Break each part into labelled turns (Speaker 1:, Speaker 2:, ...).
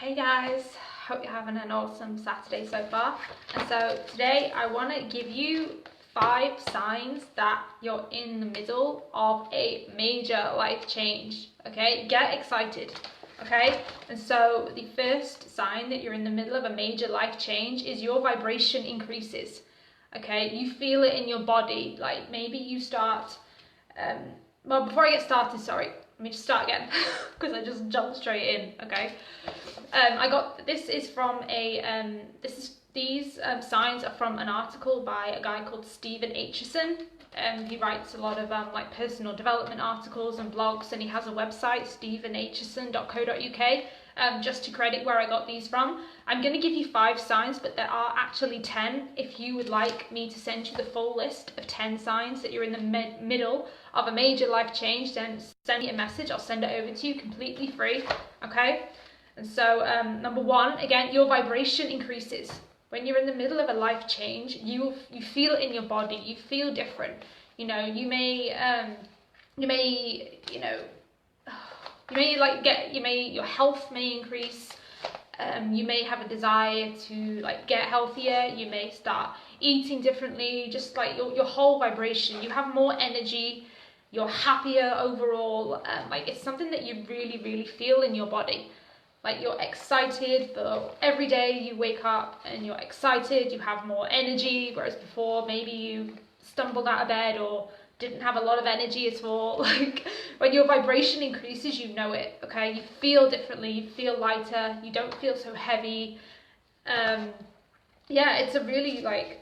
Speaker 1: Hey guys, hope you're having an awesome Saturday so far. And so today I want to give you 5 signs that you're in the middle of a major life change. Okay, get excited. Okay, and so the first sign that you're in the middle of a major life change is your vibration increases. Okay, you feel it in your body. Like maybe you start well, before I get started, sorry, let me just start again because I just jumped straight in. Okay, I got this is from a these signs are from an article by a guy called Stephen Aitchison. He writes a lot of like personal development articles and blogs, and he has a website, stephenaitchison.co.uk. Just to credit where I got these from. I'm going to give you 5 signs, but there are actually 10. If you would like me to send you the full list of 10 signs that you're in the middle of a major life change, then send me a message. I'll send it over to you completely free. Okay? And so number 1, again, your vibration increases. When you're in the middle of a life change, you feel it in your body. You feel different. You know, you may your health may increase. You may have a desire to like get healthier. You may start eating differently. Just like your whole vibration, you have more energy. You're happier overall. Like it's something that you really feel in your body. Like you're excited for every day you wake up and you're excited. You have more energy, whereas before maybe you stumbled out of bed or didn't have a lot of energy at all. Like when your vibration increases, you know it. Okay, you feel differently, you feel lighter, you don't feel so heavy. Yeah, it's a really like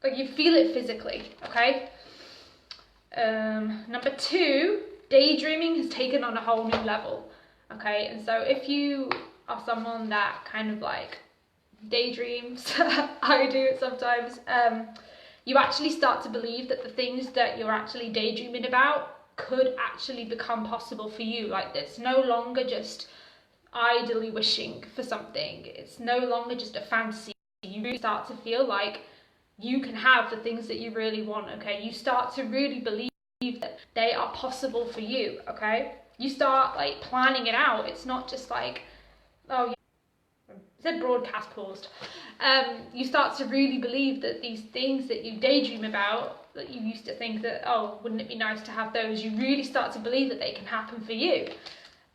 Speaker 1: you feel it physically. Okay. Number 2, daydreaming has taken on a whole new level. Okay, and so if you are someone that kind of like daydreams, I do it sometimes, you actually start to believe that the things that you're actually daydreaming about could actually become possible for you. Like it's no longer just idly wishing for something. It's no longer just a fantasy. You really start to feel like you can have the things that you really want. Okay, you start to really believe that they are possible for you. Okay, you start like planning it out. It's not just like, oh yeah, said broadcast paused. You start to really believe that these things that you daydream about, that you used to think that, oh, wouldn't it be nice to have those, you really start to believe that they can happen for you.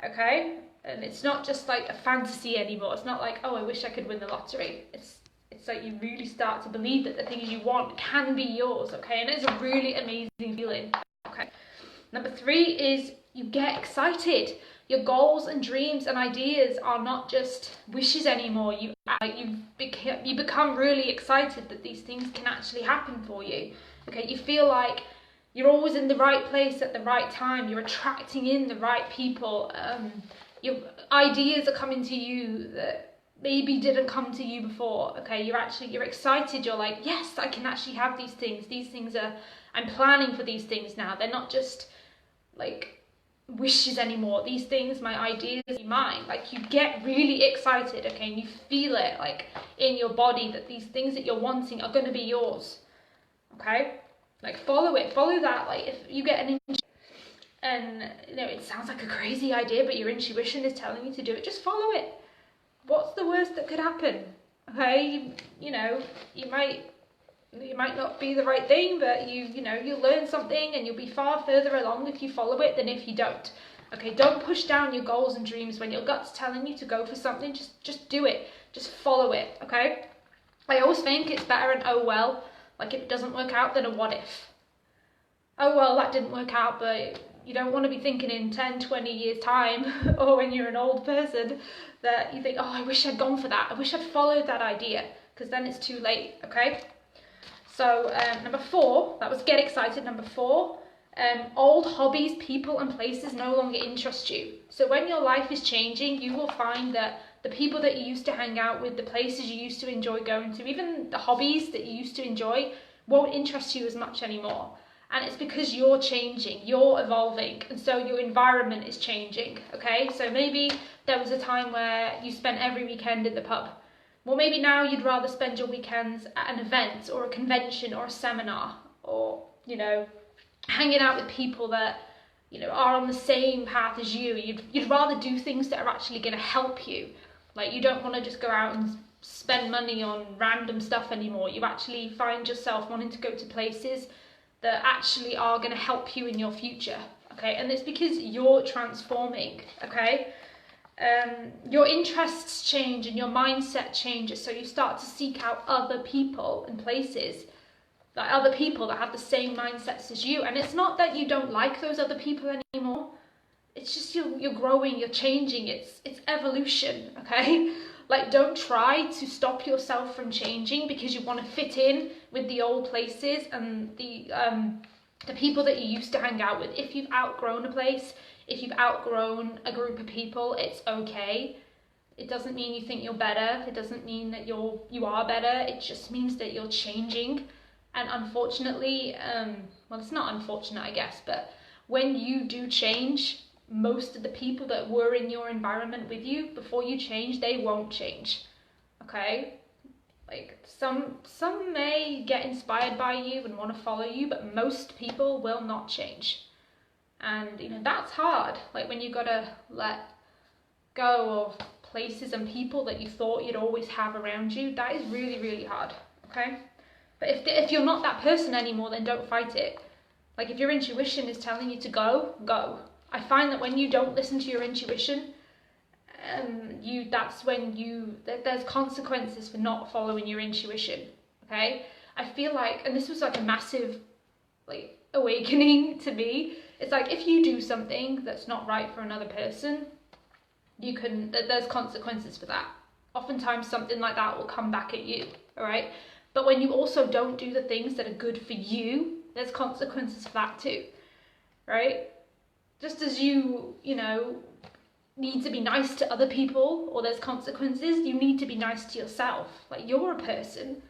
Speaker 1: Okay, and it's not just like a fantasy anymore. It's not like, oh, I wish I could win the lottery. It's like you really start to believe that the things you want can be yours. Okay, and it's a really amazing feeling. Okay, number 3 is you get excited. Your goals and dreams and ideas are not just wishes anymore. You become really excited that these things can actually happen for you. Okay, you feel like you're always in the right place at the right time. You're attracting in the right people. Your ideas are coming to you that maybe didn't come to you before. Okay, you're excited. You're like, yes, I can actually have these things. I'm planning for these things now. They're not just like wishes anymore. These things, my ideas, mine. Like you get really excited, okay, and you feel it like in your body that these things that you're wanting are going to be yours. Okay, like follow that. Like if you get an and you know it sounds like a crazy idea, but your intuition is telling you to do it, just follow it. What's the worst that could happen? Okay, you know, you might not be the right thing, but you'll learn something and you'll be far further along if you follow it than if you don't. Okay, don't push down your goals and dreams when your gut's telling you to go for something. Just do it. Just follow it. Okay, I always think it's better an oh well, like if it doesn't work out, than a what if. Oh well, that didn't work out, but you don't want to be thinking in 10-20 years time or when you're an old person that you think, oh, I wish I'd gone for that, I wish I'd followed that idea, because then it's too late. Okay, so number 4, that was get excited. Number 4, old hobbies, people and places no longer interest you. So when your life is changing, you will find that the people that you used to hang out with, the places you used to enjoy going to, even the hobbies that you used to enjoy, won't interest you as much anymore. And it's because you're changing, you're evolving, and so your environment is changing. Okay, so maybe there was a time where you spent every weekend in the pub. Well, maybe now you'd rather spend your weekends at an event or a convention or a seminar, or, hanging out with people that, are on the same path as you. You'd rather do things that are actually going to help you. Like, you don't want to just go out and spend money on random stuff anymore. You actually find yourself wanting to go to places that actually are going to help you in your future, okay? And it's because you're transforming, okay? Your interests change and your mindset changes, so you start to seek out other people and places, like other people that have the same mindsets as you. And it's not that you don't like those other people anymore, it's just you're growing, you're changing, it's evolution, okay? Like, don't try to stop yourself from changing because you want to fit in with the old places and the people that you used to hang out with. If you've outgrown a place, if you've outgrown a group of people, it's okay. It doesn't mean you think you're better. It doesn't mean that you are better. It just means that you're changing. And unfortunately, well, it's not unfortunate, I guess, but when you do change, most of the people that were in your environment with you before you change, they won't change, okay? Like, some may get inspired by you and want to follow you, but most people will not change. And, you know, that's hard. Like, when you gotta let go of places and people that you thought you'd always have around you, that is really, really hard, okay? But if you're not that person anymore, then don't fight it. Like, if your intuition is telling you to go, go. I find that when you don't listen to your intuition, that's when there's consequences for not following your intuition, okay? I feel like, and this was like a massive, like, awakening to me. It's like, if you do something that's not right for another person, there's consequences for that. Oftentimes something like that will come back at you, all right? But when you also don't do the things that are good for you, there's consequences for that too, right? Just as you know, need to be nice to other people, or there's consequences, you need to be nice to yourself. Like, you're a person.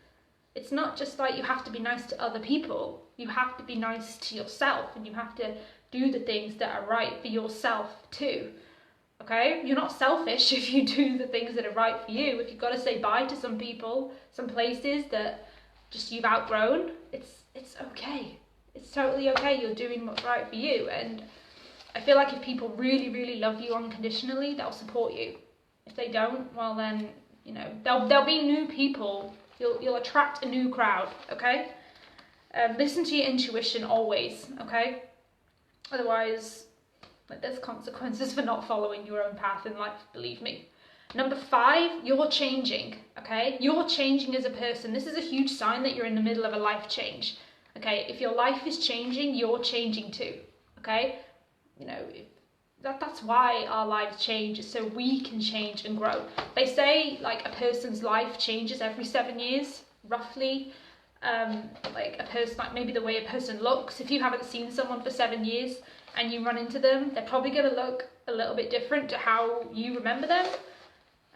Speaker 1: It's not just like you have to be nice to other people. You have to be nice to yourself, and you have to do the things that are right for yourself too, okay? You're not selfish if you do the things that are right for you. If you've got to say bye to some people, some places that just you've outgrown, it's okay. It's totally okay. You're doing what's right for you. And I feel like if people really, really love you unconditionally, they'll support you. If they don't, well then, you know, there'll be new people. You'll attract a new crowd, okay? Listen to your intuition always, okay? Otherwise, like, there's consequences for not following your own path in life, believe me. Number 5, you're changing, okay? You're changing as a person. This is a huge sign that you're in the middle of a life change, okay? If your life is changing, you're changing too, okay? You know, that's why our lives change, is so we can change and grow. They say, like, a person's life changes every 7 years, roughly. Like, a person, like, maybe the way a person looks. If you haven't seen someone for 7 years and you run into them, they're probably going to look a little bit different to how you remember them.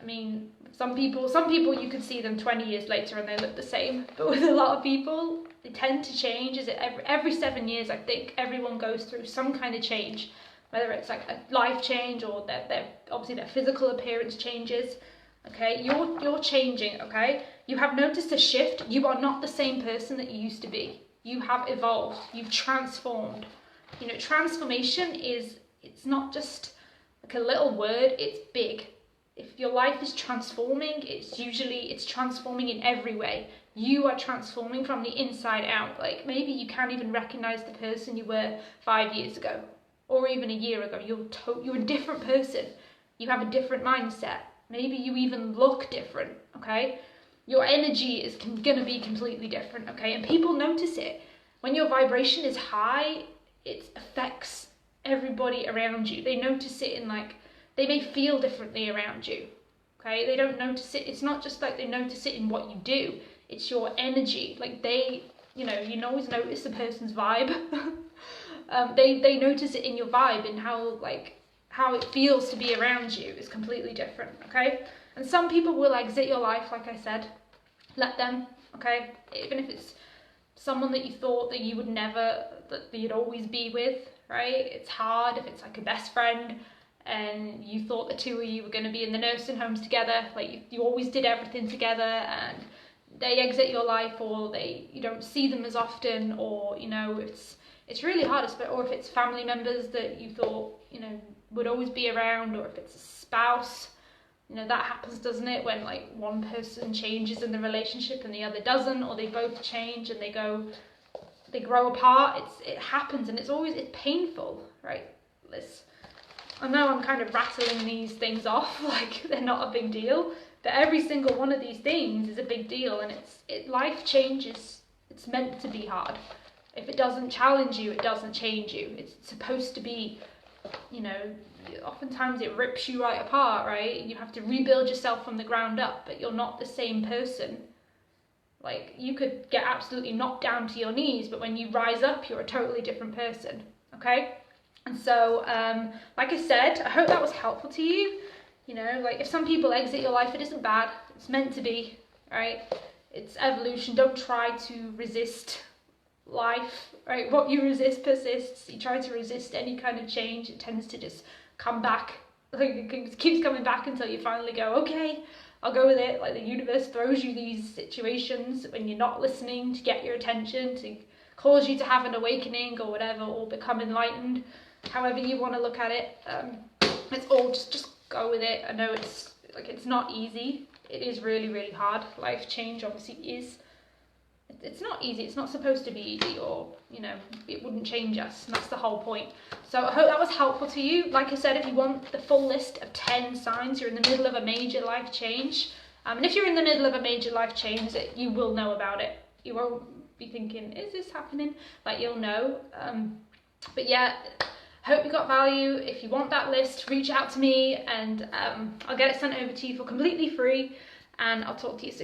Speaker 1: I mean, some people you can see them 20 years later and they look the same, but with a lot of people, they tend to change. Is it every 7 years? I think everyone goes through some kind of change, whether it's like a life change or obviously their physical appearance changes. Okay, you're changing. Okay, you have noticed a shift. You are not the same person that you used to be. You have evolved. You've transformed. You know, transformation it's not just like a little word. It's big. If your life is transforming, it's transforming in every way. You are transforming from the inside out. Like, maybe you can't even recognize the person you were 5 years ago, or even a year ago. You're a different person. You have a different mindset. Maybe you even look different, okay? Your energy is going to be completely different, okay? And people notice it. When your vibration is high, it affects everybody around you. They notice it in, like, they may feel differently around you, okay? They don't notice it. It's not just like they notice it in what you do. It's your energy. Like, you can always notice a person's vibe. They notice it in your vibe and how it feels to be around you is completely different, okay? And some people will exit your life, like I said. Let them, okay? Even if it's someone that you thought that you would never, that you'd always be with, right? It's hard if it's like a best friend and you thought the two of you were going to be in the nursing homes together, like you always did everything together, and they exit your life, or you don't see them as often, or, you know, it's really hard, or if it's family members that you thought, you know, would always be around, or if it's a spouse, You know, that happens, doesn't it, when like one person changes in the relationship and the other doesn't, or they both change and they grow apart. It happens, and it's painful, right? I know I'm kind of rattling these things off like they're not a big deal, but every single one of these things is a big deal, and life changes. It's meant to be hard. If it doesn't challenge you, it doesn't change you. It's supposed to be, you know, oftentimes it rips you right apart, right? You have to rebuild yourself from the ground up, but you're not the same person. Like, you could get absolutely knocked down to your knees, but when you rise up, you're a totally different person, okay? And so, like I said, I hope that was helpful to you. You know, like, if some people exit your life, it isn't bad. It's meant to be, right? It's evolution. Don't try to resist life, right? What you resist persists. You try to resist any kind of change, it tends to just come back. Like, it keeps coming back until you finally go, okay, I'll go with it. Like, the universe throws you these situations when you're not listening to get your attention, to cause you to have an awakening or whatever, or become enlightened, however you want to look at it. It's all just go with it. I know it's not easy. It is really, really hard. Life change obviously is. It's not easy. It's not supposed to be easy, or, you know, it wouldn't change us, and that's the whole point. So I hope that was helpful to you. Like I said, if you want the full list of 10 signs you're in the middle of a major life change, and if you're in the middle of a major life change, you will know about it. You won't be thinking, is this happening? Like, you'll know. But yeah, hope you got value. If you want that list, reach out to me, and I'll get it sent over to you for completely free, and I'll talk to you soon.